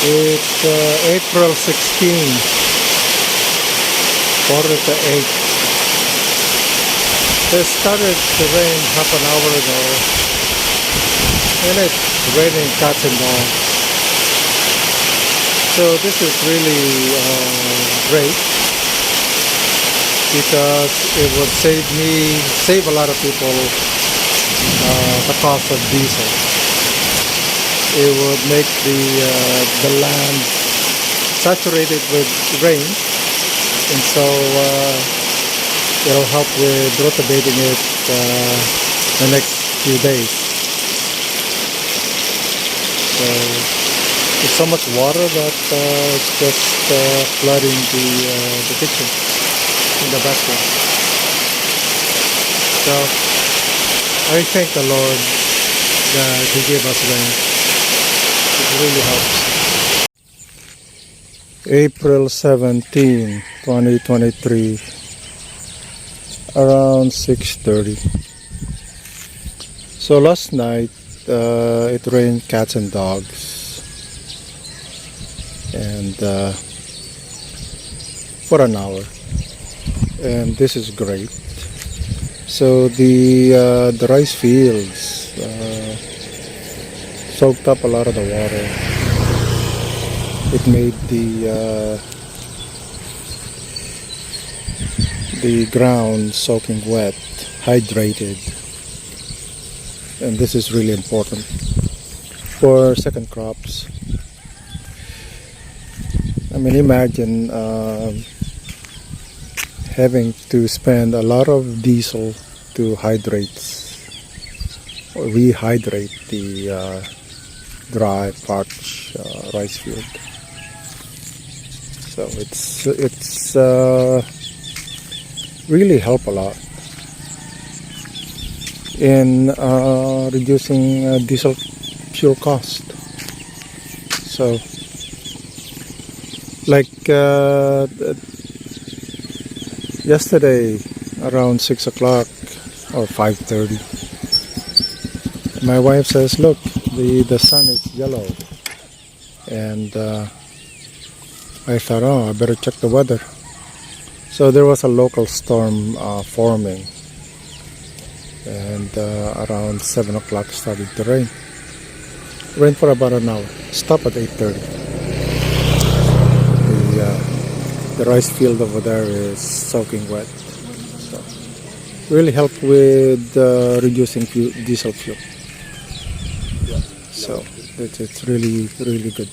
It's April 16, quarter to 8. It started to rain half an hour ago, and it's raining cats and dogs. So this is really great because it would save a lot of people the cost of diesel. It would make the land saturated with rain, and so it'll help with rotating it the next few days. So there's so much water that it's just flooding the kitchen in the bathroom. So I thank the Lord that He gave us rain. It really helps. April 17, 2023, around 6:30. So last night it rained cats and dogs, and for an hour, and this is great. So the rice fields soaked up a lot of the water. It made the ground soaking wet, hydrated, and this is really important for second crops. I mean, imagine having to spend a lot of diesel to hydrate or rehydrate the dry, parched rice field. So it's really help a lot in reducing diesel fuel cost. So like yesterday around 6 o'clock or 5:30, my wife says, look, the sun is yellow, and I thought, oh, I better check the weather. So there was a local storm forming, and around 7 o'clock started to rain. Rained for about an hour, stopped at 8:30. The rice field over there is soaking wet, so really help with reducing diesel fuel. So it's really good.